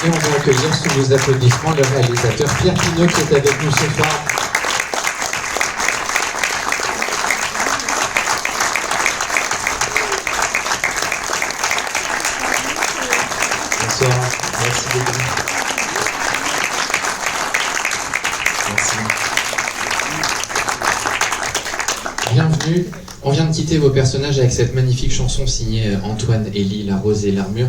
Et on va accueillir sous vos applaudissements le réalisateur Pierre Pinault qui est avec nous ce soir. Bonsoir, merci beaucoup. Merci. Bienvenue. On vient de quitter vos personnages avec cette magnifique chanson signée Antoine Elie, La Rose et l'Armure.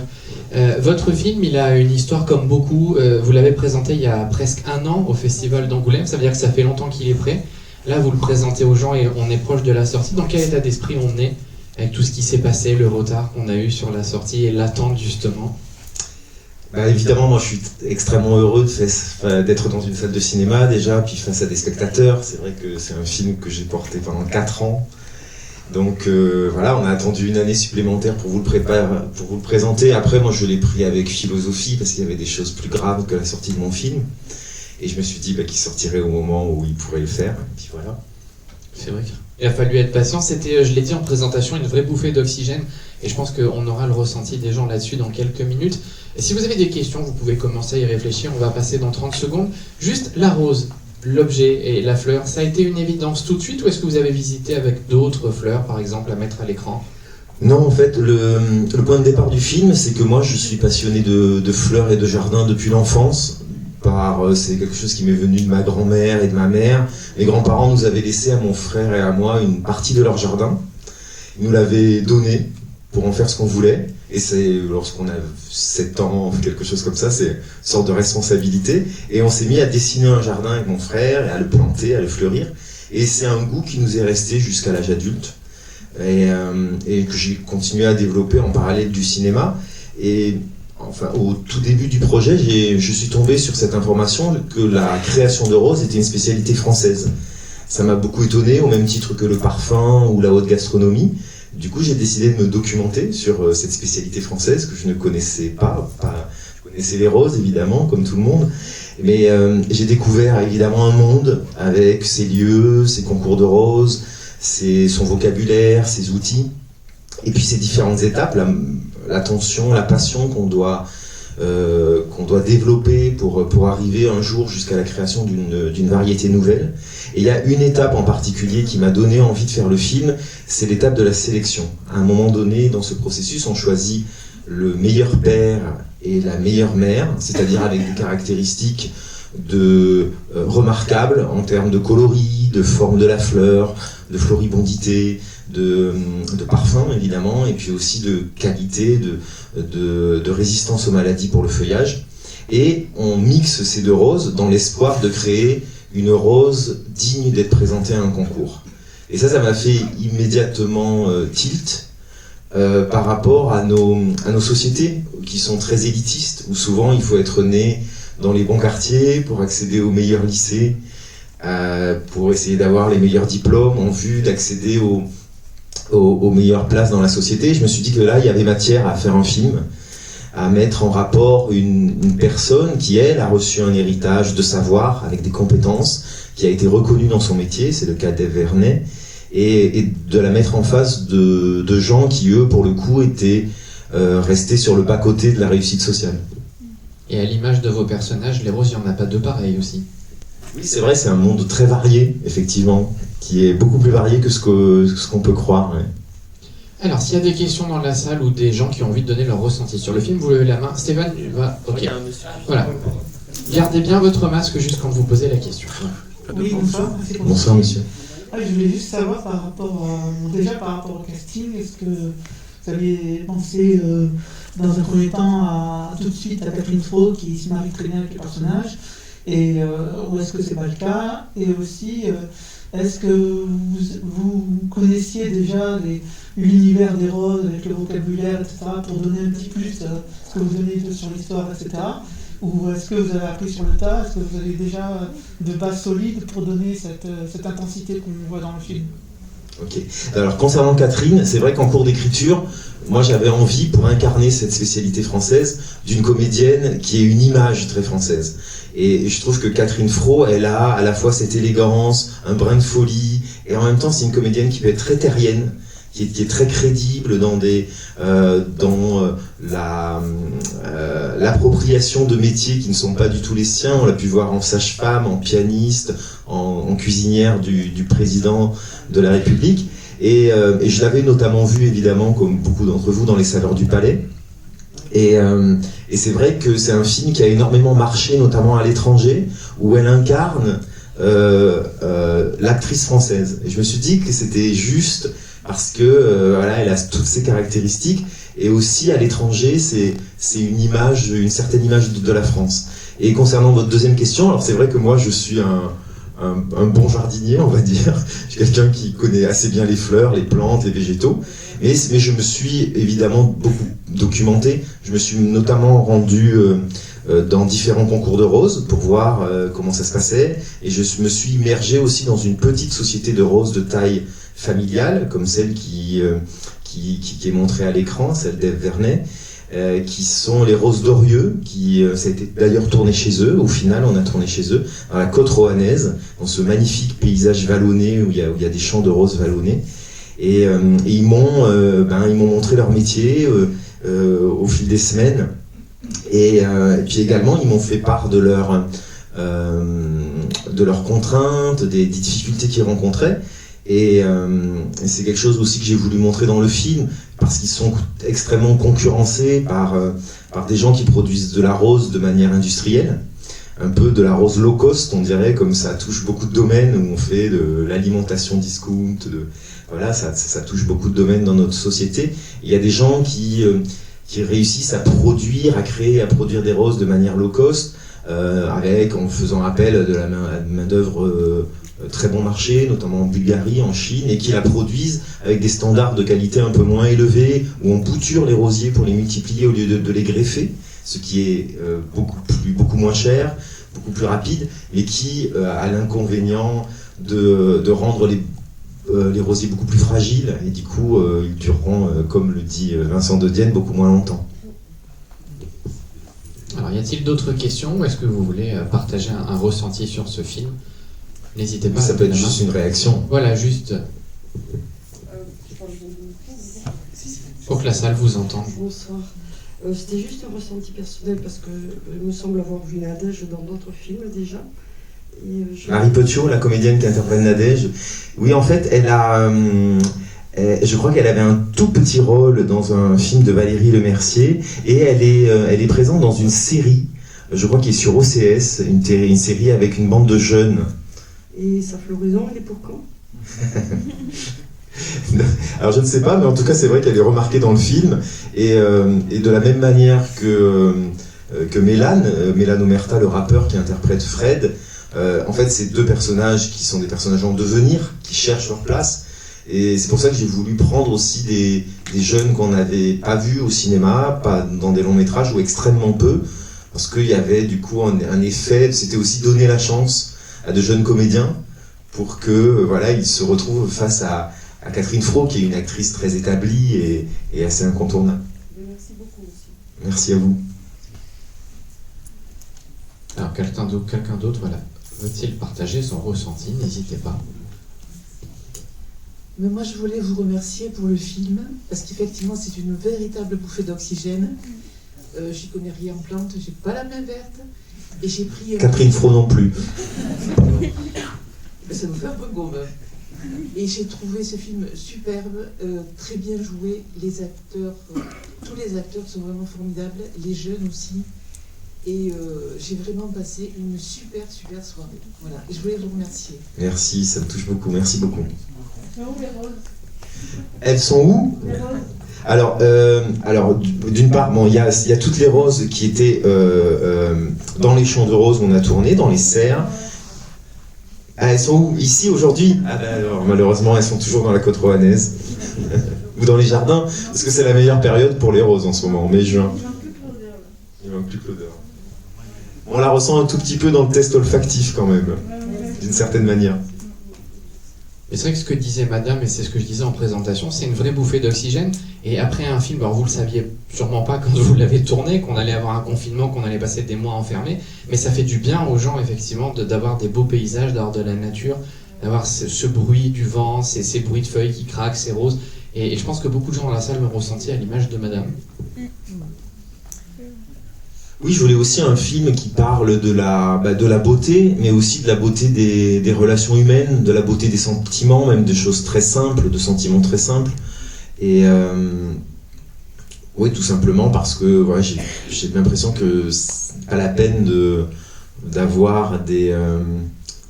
Votre film, il a une histoire comme beaucoup. Vous l'avez présenté il y a presque 1 an au Festival d'Angoulême. Ça veut dire que ça fait longtemps qu'il est prêt. Là, vous le présentez aux gens et on est proche de la sortie. Dans quel état d'esprit on est avec tout ce qui s'est passé, le retard qu'on a eu sur la sortie et l'attente justement? Évidemment, moi je suis extrêmement heureux d'être dans une salle de cinéma déjà, puis face à des spectateurs. C'est vrai que c'est un film que j'ai porté pendant 4 ans. Donc voilà, on a attendu 1 année supplémentaire pour vous le présenter. Après, moi je l'ai pris avec philosophie parce qu'il y avait des choses plus graves que la sortie de mon film. Et je me suis dit qu'il sortirait au moment où il pourrait le faire. Et puis voilà. C'est vrai qu'il a fallu être patient. C'était, je l'ai dit en présentation, une vraie bouffée d'oxygène. Et je pense qu'on aura le ressenti des gens là-dessus dans quelques minutes. Et si vous avez des questions, vous pouvez commencer à y réfléchir. On va passer dans 30 secondes. Juste la rose, l'objet et la fleur, ça a été une évidence tout de suite ou est-ce que vous avez visité avec d'autres fleurs, par exemple, à mettre à l'écran? Non, en fait, le point de départ du film, c'est que moi je suis passionné de fleurs et de jardin depuis l'enfance. C'est quelque chose qui m'est venu de ma grand-mère et de ma mère. Mes grands-parents nous avaient laissé à mon frère et à moi une partie de leur jardin. Ils nous l'avaient donné pour en faire ce qu'on voulait. Et c'est lorsqu'on a 7 ans, quelque chose comme ça, c'est une sorte de responsabilité. Et on s'est mis à dessiner un jardin avec mon frère, et à le planter, à le fleurir. Et c'est un goût qui nous est resté jusqu'à l'âge adulte. Et que j'ai continué à développer en parallèle du cinéma. Et enfin, au tout début du projet, je suis tombé sur cette information que la création de roses était une spécialité française. Ça m'a beaucoup étonné, au même titre que le parfum ou la haute gastronomie. Du coup, j'ai décidé de me documenter sur cette spécialité française que je ne connaissais pas. Je connaissais les roses, évidemment, comme tout le monde. Mais j'ai découvert, évidemment, un monde avec ses lieux, ses concours de roses, son vocabulaire, ses outils. Et puis, ces différentes étapes, l'attention, la passion qu'on doit développer pour arriver un jour jusqu'à la création d'une variété nouvelle. Et il y a une étape en particulier qui m'a donné envie de faire le film, c'est l'étape de la sélection. À un moment donné, dans ce processus, on choisit le meilleur père et la meilleure mère, c'est-à-dire avec des caractéristiques remarquables en termes de coloris, de forme de la fleur, de floribondité, de parfum évidemment, et puis aussi de qualité, de résistance aux maladies pour le feuillage. Et on mixe ces 2 roses dans l'espoir de créer une rose digne d'être présentée à un concours. Et ça m'a fait immédiatement tilt par rapport à nos sociétés qui sont très élitistes, où souvent il faut être né dans les bons quartiers pour accéder aux meilleurs lycées, pour essayer d'avoir les meilleurs diplômes en vue d'accéder aux meilleures places dans la société. Je me suis dit que là, il y avait matière à faire un film, à mettre en rapport une personne qui, elle, a reçu un héritage de savoir avec des compétences, qui a été reconnue dans son métier, c'est le cas d'Ève Vernet, et de la mettre en face de gens qui, eux, pour le coup, étaient restés sur le bas-côté de la réussite sociale. Et à l'image de vos personnages, les roses, il n'y en a pas 2 pareils aussi. Oui, c'est vrai, c'est un monde très varié, effectivement, qui est beaucoup plus varié que ce qu'on peut croire. Ouais. Alors, s'il y a des questions dans la salle ou des gens qui ont envie de donner leur ressenti sur le film, vous levez la main. Stéphane, ok. Voilà. Gardez bien votre masque juste quand vous posez la question. Oui, bonsoir. Bonsoir, monsieur. Je voulais juste savoir par rapport au casting, est-ce que vous aviez pensé dans un premier temps tout de suite à Catherine Fro qui se marie très bien avec le personnage, ou est-ce que c'est pas le cas? Et aussi, est-ce que vous connaissiez déjà l'univers des roses avec le vocabulaire, etc., pour donner un petit plus ce que vous donnez sur l'histoire, etc., ou est-ce que vous avez appris sur le tas? Est-ce que vous avez déjà de bases solides pour donner cette intensité qu'on voit dans le film? Ok. Alors concernant Catherine, c'est vrai qu'en cours d'écriture, moi j'avais envie, pour incarner cette spécialité française, d'une comédienne qui ait une image très française. Et je trouve que Catherine Fro, elle a à la fois cette élégance, un brin de folie, et en même temps c'est une comédienne qui peut être très terrienne, qui est très crédible dans la l'appropriation de métiers qui ne sont pas du tout les siens. On l'a pu voir en sage-femme, en pianiste, en cuisinière du président de la République. Et je l'avais notamment vu, évidemment, comme beaucoup d'entre vous, dans Les Saveurs du Palais. Et c'est vrai que c'est un film qui a énormément marché, notamment à l'étranger, où elle incarne l'actrice française. Et je me suis dit que c'était juste parce que voilà, elle a toutes ces caractéristiques. Et aussi à l'étranger, c'est une certaine image de la France. Et concernant votre deuxième question, alors c'est vrai que moi je suis un bon jardinier, on va dire. Je suis quelqu'un qui connaît assez bien les fleurs, les plantes, les végétaux. Mais je me suis évidemment beaucoup documenté. Je me suis notamment rendu dans différents concours de roses pour voir comment ça se passait. Et je me suis immergé aussi dans une petite société de roses de taille familiale, comme celle qui est montrée à l'écran, celle d'Ève Vernet, qui sont les roses d'Orieux, ça a été d'ailleurs tourné chez eux. Au final, on a tourné chez eux, dans la côte roannaise, dans ce magnifique paysage vallonné où il y a des champs de roses vallonnés. Et ils m'ont montré leur métier au fil des semaines. Et puis également, ils m'ont fait part de leurs contraintes, des difficultés qu'ils rencontraient. Et c'est quelque chose aussi que j'ai voulu montrer dans le film, parce qu'ils sont extrêmement concurrencés par des gens qui produisent de la rose de manière industrielle. Un peu de la rose low cost, on dirait, comme ça touche beaucoup de domaines où on fait de l'alimentation discount, voilà, ça touche beaucoup de domaines dans notre société. Il y a des gens qui réussissent à produire des roses de manière low cost, en faisant appel de la main-d'œuvre très bon marché, notamment en Bulgarie, en Chine, et qui la produisent avec des standards de qualité un peu moins élevés, où on bouture les rosiers pour les multiplier au lieu de les greffer, ce qui est beaucoup moins cher, beaucoup plus rapide, mais qui a l'inconvénient de rendre les rosiers beaucoup plus fragiles, et du coup ils dureront, comme le dit Vincent de Dienne, beaucoup moins longtemps. Alors, y a-t-il d'autres questions, ou est-ce que vous voulez partager un ressenti sur ce film? N'hésitez pas. Ça peut être juste une réaction. Voilà, juste. Pour que la salle vous entende. Bonsoir. C'était juste un ressenti personnel parce que il me semble avoir vu Nadège dans d'autres films déjà. Marie Potiot, la comédienne qui interprète Nadège. Oui, en fait, je crois qu'elle avait un tout petit rôle dans un film de Valérie Lemercier, et elle est présente dans une série, je crois, qui est sur OCS, une série avec une bande de jeunes. Et sa floraison, elle est pour quand? Alors je ne sais pas, mais en tout cas c'est vrai qu'elle est remarquée dans le film, et de la même manière que Mélane Omerta, le rappeur qui interprète Fred, en fait c'est deux personnages qui sont des personnages en devenir, qui cherchent leur place, et c'est pour ça que j'ai voulu prendre aussi des jeunes qu'on n'avait pas vus au cinéma, pas dans des longs métrages, ou extrêmement peu, parce qu'il y avait du coup un effet, c'était aussi donner la chance à de jeunes comédiens pour que voilà, ils se retrouvent face à Catherine Fro, qui est une actrice très établie et assez incontournable. Merci beaucoup aussi. Merci à vous. Alors quelqu'un d'autre, voilà, veut-il partager son ressenti? N'hésitez pas. Mais moi je voulais vous remercier pour le film, parce qu'effectivement c'est une véritable bouffée d'oxygène. J'y connais rien en plantes, j'ai pas la main verte. Et j'ai pris... Catherine Fro non plus. Ça nous fait un peu gomme. Et j'ai trouvé ce film superbe, très bien joué. Les acteurs, tous les acteurs sont vraiment formidables, les jeunes aussi. Et j'ai vraiment passé une super soirée. Voilà, et je voulais vous remercier. Merci, ça me touche beaucoup, merci beaucoup. Elles sont où, les roses? Elles sont où? Les roses. Alors d'une part, bon, il y a toutes les roses qui étaient dans les champs de roses où on a tourné, dans les serres. Ah, elles sont où? Ici, aujourd'hui? Ah, ben alors, malheureusement, elles sont toujours dans la côte roannaise. Ou dans les jardins, parce que c'est la meilleure période pour les roses en ce moment, en mai-juin. Il manque plus que l'odeur. On la ressent un tout petit peu dans le test olfactif quand même, d'une certaine manière. Et c'est vrai que ce que disait madame, et c'est ce que je disais en présentation, c'est une vraie bouffée d'oxygène. Et après un film, alors vous le saviez sûrement pas quand vous l'avez tourné, qu'on allait avoir un confinement, qu'on allait passer des mois enfermés, mais ça fait du bien aux gens effectivement d'avoir des beaux paysages, d'avoir de la nature, d'avoir ce bruit du vent, ces bruits de feuilles qui craquent, ces roses. Et je pense que beaucoup de gens dans la salle me ressenti à l'image de madame. Oui, je voulais aussi un film qui parle de la beauté, mais aussi de la beauté des relations humaines, de la beauté des sentiments, même des choses très simples, de sentiments très simples. Et oui, tout simplement parce que ouais, j'ai l'impression que c'est pas la peine d'avoir des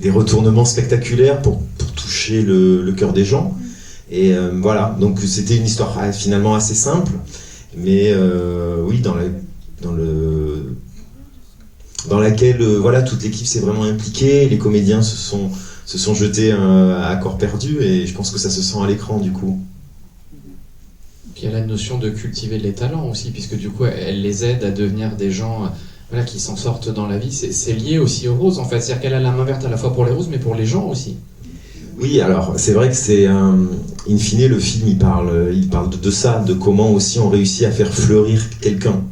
retournements spectaculaires pour toucher le cœur des gens. Et voilà, donc c'était une histoire finalement assez simple, mais oui, dans laquelle voilà, toute l'équipe s'est vraiment impliquée, les comédiens se sont jetés à corps perdu, et je pense que ça se sent à l'écran du coup. Puis il y a la notion de cultiver les talents aussi, puisque du coup elle les aide à devenir des gens voilà, qui s'en sortent dans la vie. C'est lié aussi aux roses en fait, c'est-à-dire qu'elle a la main verte à la fois pour les roses mais pour les gens aussi. Oui, alors c'est vrai que c'est in fine le film il parle de ça, de comment aussi on réussit à faire fleurir quelqu'un.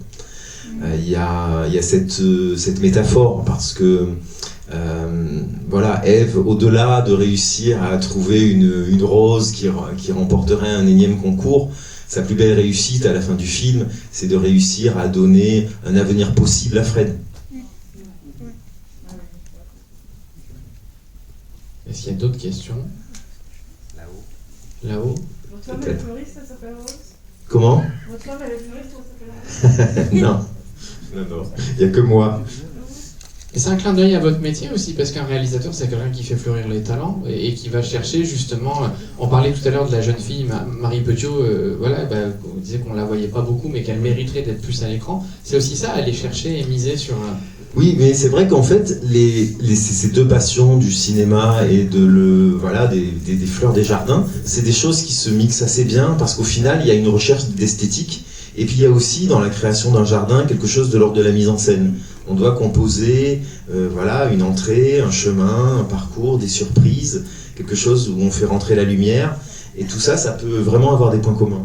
Il y a cette métaphore parce que voilà, Ève, au-delà de réussir à trouver une rose qui remporterait un énième concours, sa plus belle réussite à la fin du film, c'est de réussir à donner un avenir possible à Fred. Est-ce qu'il y a d'autres questions? Là-haut. Votre femme elle est fleuriste, ça s'appelle Rose? Comment? Votre femme elle est fleuriste, ça s'appelle Rose? Non, il n'y a que moi. Et c'est un clin d'œil à votre métier aussi, parce qu'un réalisateur, c'est quelqu'un qui fait fleurir les talents et qui va chercher justement. On parlait tout à l'heure de la jeune fille Marie Petiot, voilà, on disait qu'on la voyait pas beaucoup, mais qu'elle mériterait d'être plus à l'écran. C'est aussi ça, aller chercher et miser sur. Oui, mais c'est vrai qu'en fait, ces deux passions du cinéma et des fleurs des jardins, c'est des choses qui se mixent assez bien parce qu'au final, il y a une recherche d'esthétique. Et puis il y a aussi dans la création d'un jardin quelque chose de l'ordre de la mise en scène. On doit composer voilà, une entrée, un chemin, un parcours, des surprises, quelque chose où on fait rentrer la lumière. Et tout ça, ça peut vraiment avoir des points communs.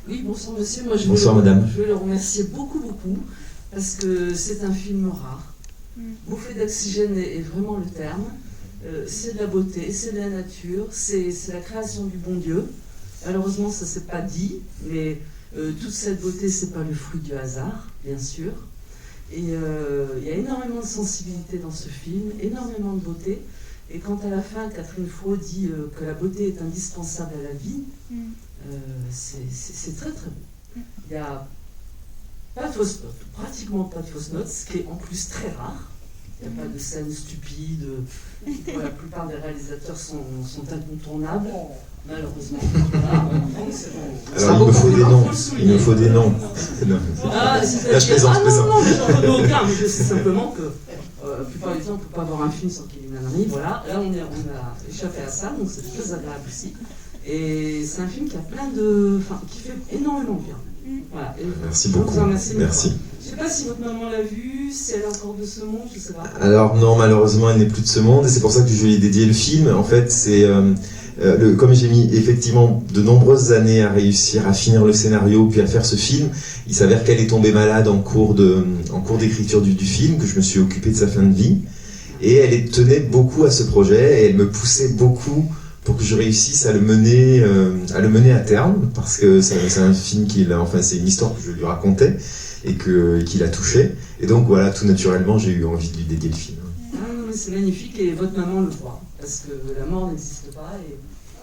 Oui, bonsoir monsieur. Moi, Bonsoir madame. Je veux le remercier beaucoup, parce que c'est un film rare. Bouffée d'oxygène est vraiment le terme. C'est de la beauté, c'est de la nature, c'est la création du bon Dieu. Malheureusement, ça ne s'est pas dit, mais toute cette beauté, c'est pas le fruit du hasard, bien sûr. Et il y a énormément de sensibilité dans ce film, énormément de beauté. Et quand à la fin, Catherine Fro dit que la beauté est indispensable à la vie, c'est très très beau. Il n'y a pas de fausse note, pratiquement pas de fausse note, ce qui est en plus très rare. Il n'y a pas de scènes stupides. La plupart des réalisateurs sont incontournables, malheureusement. Voilà. Alors il me faut des noms. Il me faut des noms. Là, je plaisante. Non, mais j'en connais aucun. Mais je sais simplement que la plupart du temps, on ne peut pas voir un film sans qu'il y ait une ânerie. Voilà. Là, on a échappé à ça, donc c'est très agréable aussi. Et c'est un film qui a qui fait énormément bien. Voilà. Merci beaucoup. Merci. Je ne sais pas si votre maman l'a vu, si elle est encore de ce monde, je ne sais pas. Alors non, malheureusement, elle n'est plus de ce monde, et c'est pour ça que je lui ai dédié le film. En fait, c'est comme j'ai mis effectivement de nombreuses années à réussir à finir le scénario puis à faire ce film, il s'avère qu'elle est tombée malade en cours d'écriture du film, que je me suis occupé de sa fin de vie, et elle tenait beaucoup à ce projet, et elle me poussait beaucoup pour que je réussisse à le mener à terme, parce que c'est un film c'est une histoire que je lui racontais et qui l'a touché. Et donc voilà, tout naturellement, j'ai eu envie de lui dédier le film. Ah non, mais c'est magnifique, et votre maman le voit, parce que la mort n'existe pas, et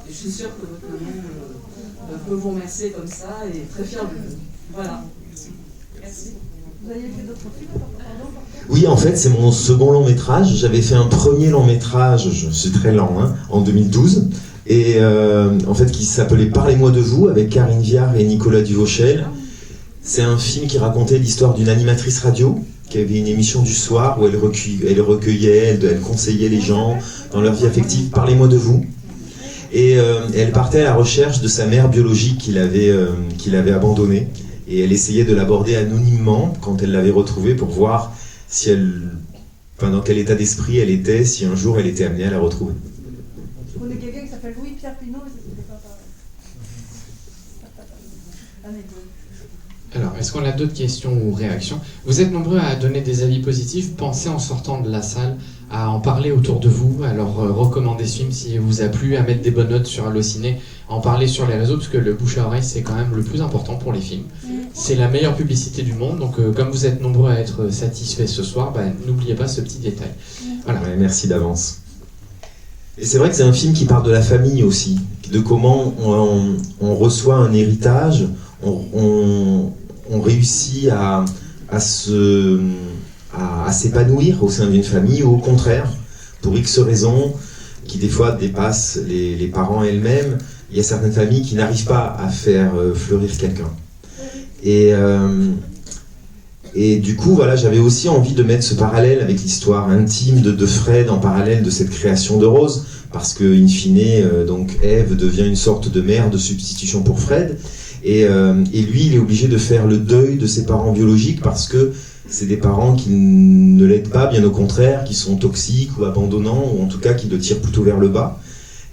je suis sûre que votre maman peut vous remercier comme ça, et est très fière de vous. Voilà. Merci. Vous avez fait d'autres films, pardon? Oui, en fait, c'est mon second long métrage. J'avais fait un premier long métrage, je suis très lent, en 2012, et en fait, qui s'appelait Parlez-moi de vous, avec Karine Viard et Nicolas Duvauchel. C'est un film qui racontait l'histoire d'une animatrice radio qui avait une émission du soir où elle recueillait, elle conseillait les gens dans leur vie affective. Parlez-moi de vous. Et elle partait à la recherche de sa mère biologique qu'il avait abandonnée. Et elle essayait de l'aborder anonymement quand elle l'avait retrouvée pour voir si dans quel état d'esprit elle était, si un jour elle était amenée à la retrouver. Je connais quelqu'un qui s'appelle Louis-Pierre Pinot, mais c'était pas pareil. Alors, est-ce qu'on a d'autres questions ou réactions? Vous êtes nombreux à donner des avis positifs. Pensez en sortant de la salle à en parler autour de vous, à leur recommander ce film s'il vous a plu, à mettre des bonnes notes sur Allociné, à en parler sur les réseaux, parce que le bouche à oreille, c'est quand même le plus important pour les films. C'est la meilleure publicité du monde, donc comme vous êtes nombreux à être satisfaits ce soir, n'oubliez pas ce petit détail. Voilà. Ouais, merci d'avance. Et c'est vrai que c'est un film qui parle de la famille aussi, de comment on reçoit un héritage, on réussit à s'épanouir au sein d'une famille, ou au contraire, pour X raisons, qui des fois dépassent les parents elles-mêmes. Il y a certaines familles qui n'arrivent pas à faire fleurir quelqu'un. Et du coup, voilà, j'avais aussi envie de mettre ce parallèle avec l'histoire intime de Fred en parallèle de cette création de Rose, parce que, in fine, donc Ève devient une sorte de mère de substitution pour Fred, et lui, il est obligé de faire le deuil de ses parents biologiques parce que c'est des parents qui ne l'aident pas, bien au contraire, qui sont toxiques ou abandonnants, ou en tout cas qui le tirent plutôt vers le bas,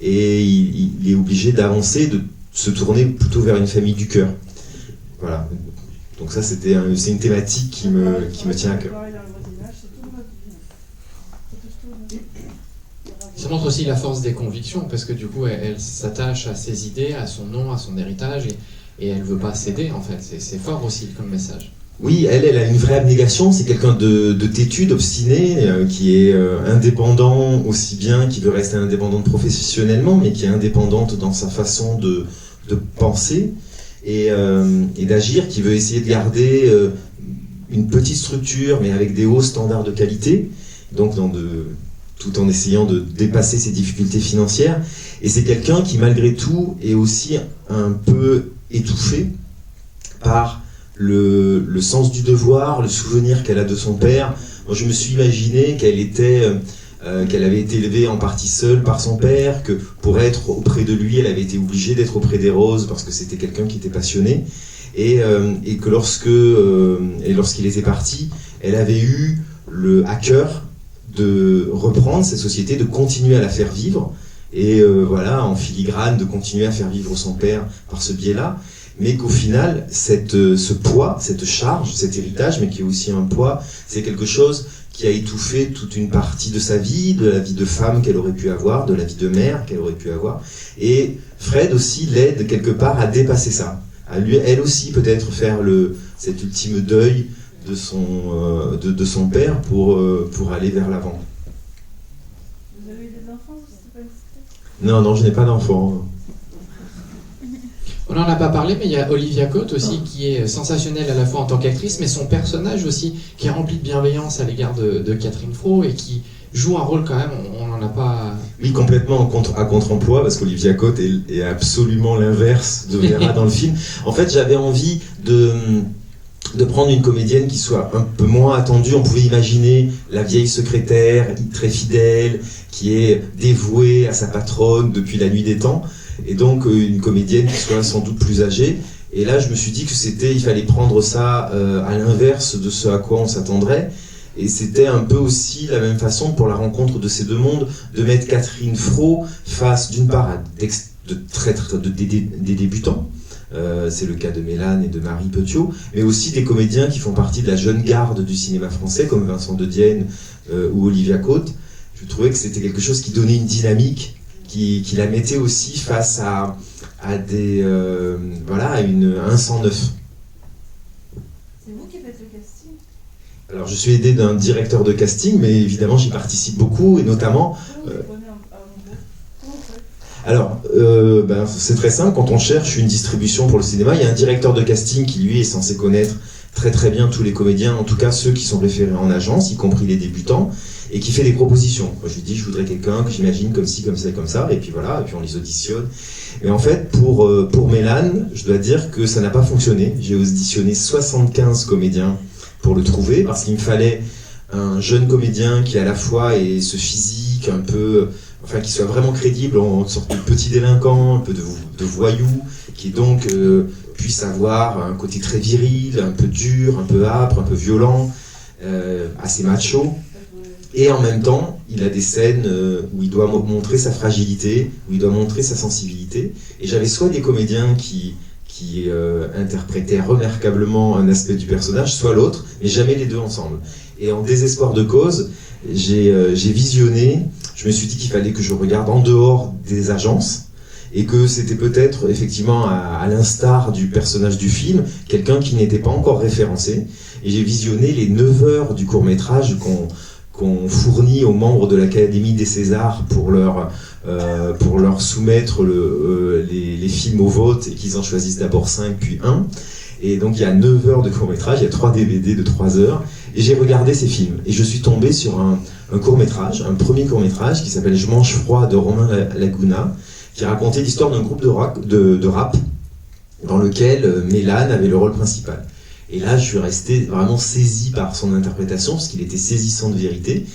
et il est obligé d'avancer, de se tourner plutôt vers une famille du cœur. Voilà. Donc ça, c'est une thématique qui me tient à cœur. Ça montre aussi la force des convictions, parce que du coup, elle s'attache à ses idées, à son nom, à son héritage, et elle ne veut pas céder, en fait. C'est fort aussi comme message. Oui, elle a une vraie abnégation, c'est quelqu'un de têtu, d'obstiné, qui est indépendant aussi bien, qui veut rester indépendante professionnellement, mais qui est indépendante dans sa façon de penser et d'agir, qui veut essayer de garder une petite structure, mais avec des hauts standards de qualité, donc tout en essayant de dépasser ses difficultés financières. Et c'est quelqu'un qui, malgré tout, est aussi un peu étouffé par le sens du devoir, le souvenir qu'elle a de son père. Moi, je me suis imaginé qu'elle avait été élevée en partie seule par son père, que pour être auprès de lui, elle avait été obligée d'être auprès des Roses parce que c'était quelqu'un qui était passionné, et que lorsqu'il était parti, elle avait eu à cœur de reprendre cette société, de continuer à la faire vivre, et voilà, en filigrane, de continuer à faire vivre son père par ce biais-là, mais qu'au final, ce poids, cette charge, cet héritage, mais qui est aussi un poids, c'est quelque chose qui a étouffé toute une partie de sa vie, de la vie de femme qu'elle aurait pu avoir, de la vie de mère qu'elle aurait pu avoir. Et Fred aussi l'aide quelque part à dépasser ça, à lui, elle aussi peut-être faire cet ultime deuil de son père pour aller vers l'avant. Vous avez eu des enfants ou c'était pas une Non, je n'ai pas d'enfant. On n'en a pas parlé, mais il y a Olivia Cotte aussi, qui est sensationnelle à la fois en tant qu'actrice, mais son personnage aussi, qui est rempli de bienveillance à l'égard de Catherine Fro, et qui joue un rôle quand même, on n'en a pas... Oui, complètement à contre-emploi, parce qu'Olivia Cotte est absolument l'inverse de Vera dans le film. En fait, j'avais envie de prendre une comédienne qui soit un peu moins attendue. On pouvait imaginer la vieille secrétaire, très fidèle, qui est dévouée à sa patronne depuis la nuit des temps, et donc une comédienne qui soit sans doute plus âgée. Et là, je me suis dit il fallait prendre ça à l'inverse de ce à quoi on s'attendrait. Et c'était un peu aussi la même façon pour la rencontre de ces deux mondes, de mettre Catherine Fro face d'une part à des débutants, c'est le cas de Mélane et de Marie Petiot, mais aussi des comédiens qui font partie de la jeune garde du cinéma français, comme Vincent de Dienne ou Olivia Cotte. Je trouvais que c'était quelque chose qui donnait une dynamique, qui la mettait aussi face à un sang neuf. C'est vous qui faites le casting? Alors je suis aidé d'un directeur de casting, mais évidemment j'y participe beaucoup, et notamment... Alors, c'est très simple, quand on cherche une distribution pour le cinéma, il y a un directeur de casting qui lui est censé connaître très très bien tous les comédiens, en tout cas ceux qui sont référés en agence, y compris les débutants, et qui fait des propositions. Moi je lui dis, je voudrais quelqu'un que j'imagine comme ci, comme ça, comme ça, et puis voilà, et puis on les auditionne. Et en fait, pour Mélane, je dois dire que ça n'a pas fonctionné. J'ai auditionné 75 comédiens pour le trouver, parce qu'il me fallait un jeune comédien qui à la fois ait ce physique un peu... Enfin, qui soit vraiment crédible, en sorte de petit délinquant, un peu de voyou, qui donc puisse avoir un côté très viril, un peu dur, un peu âpre, un peu violent, assez macho. Et en même temps, il a des scènes où il doit montrer sa fragilité, où il doit montrer sa sensibilité. Et j'avais soit des comédiens qui qui interprétait remarquablement un aspect du personnage, soit l'autre, mais jamais les deux ensemble. Et en désespoir de cause, j'ai visionné, je me suis dit qu'il fallait que je regarde en dehors des agences, et que c'était peut-être effectivement à l'instar du personnage du film, quelqu'un qui n'était pas encore référencé, et j'ai visionné les 9 heures du court-métrage qu'on fournit aux membres de l'Académie des Césars pour leur soumettre les films au vote et qu'ils en choisissent d'abord 5 puis 1. Et donc il y a 9 heures de court-métrage, il y a 3 DVD de 3 heures, et j'ai regardé ces films. Et je suis tombé sur un court-métrage, un premier court-métrage qui s'appelle Je mange froid de Romain Laguna, qui racontait l'histoire d'un groupe de rap dans lequel Mélane avait le rôle principal. Et là, je suis resté vraiment saisi par son interprétation, parce qu'il était saisissant de vérité.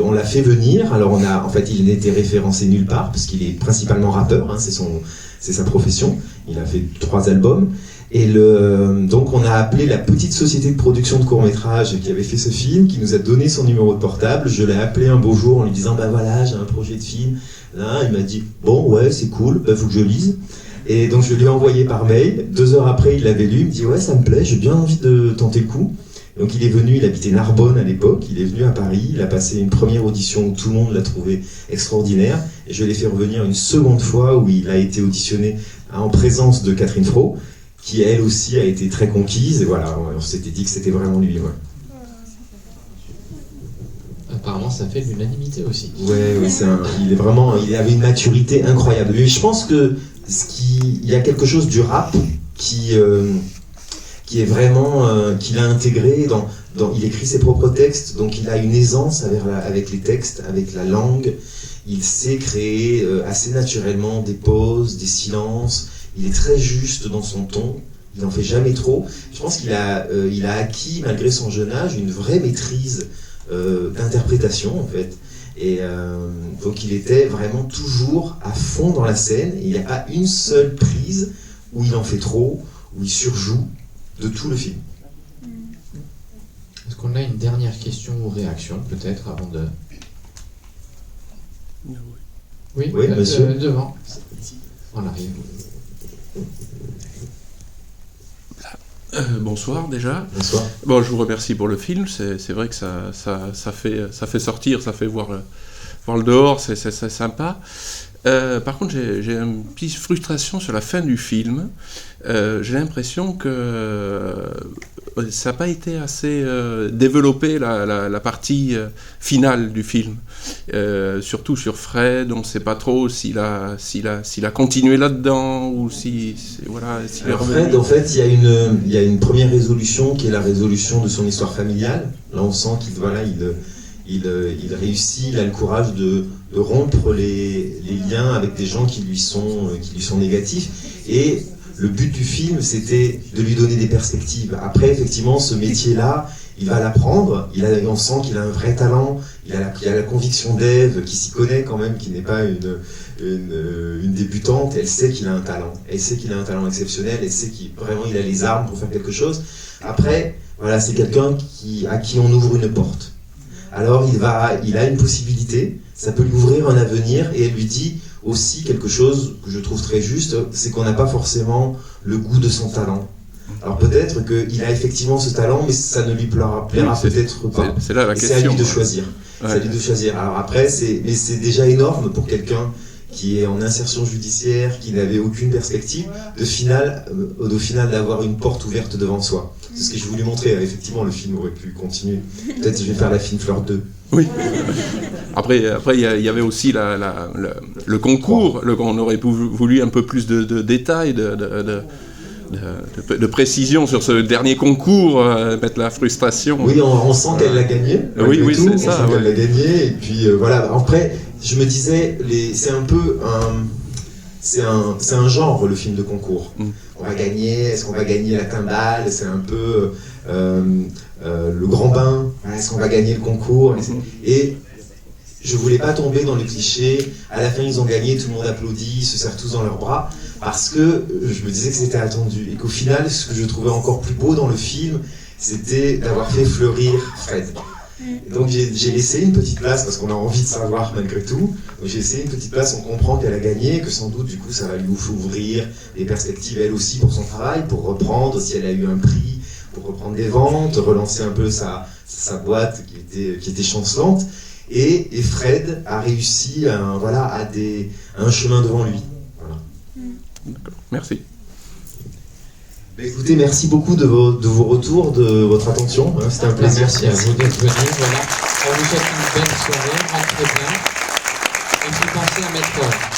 On l'a fait venir, alors en fait, il n'était référencé nulle part, parce qu'il est principalement rappeur, hein, c'est sa profession. Il a fait 3 albums. Et donc on a appelé la petite société de production de court-métrage qui avait fait ce film, qui nous a donné son numéro de portable. Je l'ai appelé un beau jour en lui disant, voilà, j'ai un projet de film. Là, il m'a dit, bon, ouais, c'est cool, faut que je lise. Et donc je lui ai envoyé par mail. 2 heures après, il l'avait lu. Il me dit, ouais, ça me plaît, j'ai bien envie de tenter le coup. Donc il est venu, il habitait Narbonne à l'époque, il est venu à Paris, il a passé une première audition où tout le monde l'a trouvé extraordinaire. Et je l'ai fait revenir une seconde fois où il a été auditionné en présence de Catherine Fro, qui elle aussi a été très conquise. Et voilà, on s'était dit que c'était vraiment lui. Ouais. Apparemment, ça fait l'unanimité aussi. Ouais, il avait une maturité incroyable. Mais je pense que il y a quelque chose du rap qui est vraiment qu'il a intégré il écrit ses propres textes, donc il a une aisance avec les textes, avec la langue. Il sait créer assez naturellement des pauses, des silences. Il est très juste dans son ton. Il n'en fait jamais trop. Je pense qu'il a acquis, malgré son jeune âge, une vraie maîtrise d'interprétation en fait. Et donc il était vraiment toujours à fond dans la scène. Et il n'y a pas une seule prise où il en fait trop, où il surjoue de tout le film. Est-ce qu'on a une dernière question ou réaction peut-être avant de... Oui, monsieur. Devant. On arrive. Bonsoir déjà. Bonsoir. Bon, je vous remercie pour le film. C'est vrai que ça fait sortir, ça fait voir le dehors, c'est sympa. Par contre, j'ai une petite frustration sur la fin du film. J'ai l'impression que ça n'a pas été assez développé la partie finale du film. Surtout sur Fred, on ne sait pas trop s'il a continué là-dedans ou s'il est revenu. Fred, en fait, il y a une première résolution qui est la résolution de son histoire familiale. Là, on sent qu'il réussit, il a le courage de rompre les liens avec des gens qui lui sont négatifs. Et le but du film, c'était de lui donner des perspectives. Après, effectivement, ce métier-là, il va l'apprendre. On sent qu'il a un vrai talent. Il a la conviction d'Ève, qui s'y connaît quand même, qui n'est pas une débutante. Elle sait qu'il a un talent. Elle sait qu'il a un talent exceptionnel. Elle sait qu'il a les armes pour faire quelque chose. Après, voilà, c'est quelqu'un à qui on ouvre une porte. Alors il a une possibilité, ça peut lui ouvrir un avenir, et elle lui dit aussi quelque chose que je trouve très juste, c'est qu'on n'a pas forcément le goût de son talent. Alors peut-être qu'il a effectivement ce talent, mais ça ne lui plaira peut-être pas. C'est là la question. C'est à lui de choisir. Ouais. C'est à lui de choisir. Alors après, c'est déjà énorme pour quelqu'un qui est en insertion judiciaire, qui n'avait aucune perspective, au final d'avoir une porte ouverte devant soi. C'est ce que je voulais montrer. Effectivement, le film aurait pu continuer. Peut-être que je vais faire la Fine Fleur 2. Oui. Après, il y avait aussi le concours. On aurait voulu un peu plus de détails, de précision sur ce dernier concours, mettre la frustration. Oui, on sent qu'elle l'a gagné. Oui, c'est ça. On sent qu'elle l'a gagné. Et puis voilà. Après, je me disais, c'est un peu c'est un genre, le film de concours. On va gagner, est-ce qu'on va gagner la timbale? C'est un peu le grand bain. Est-ce qu'on va gagner le concours? Et je voulais pas tomber dans le cliché. À la fin, ils ont gagné, tout le monde applaudit, ils se serrent tous dans leurs bras, parce que je me disais que c'était attendu. Et qu'au final, ce que je trouvais encore plus beau dans le film, c'était d'avoir fait fleurir Fred. Donc j'ai laissé une petite place, parce qu'on a envie de savoir malgré tout, donc j'ai laissé une petite place, on comprend qu'elle a gagné, et que sans doute du coup ça va lui ouvrir des perspectives elle aussi pour son travail, pour reprendre, si elle a eu un prix, pour reprendre des ventes, relancer un peu sa boîte qui était chancelante. Et Fred a réussi à un chemin devant lui. Voilà. D'accord, merci. Écoutez, merci beaucoup de vos retours, de votre attention. C'était un plaisir. Merci à vous d'être venus. Voilà. On vous souhaite une belle soirée, rentrez bien. Et puis pensez à mettre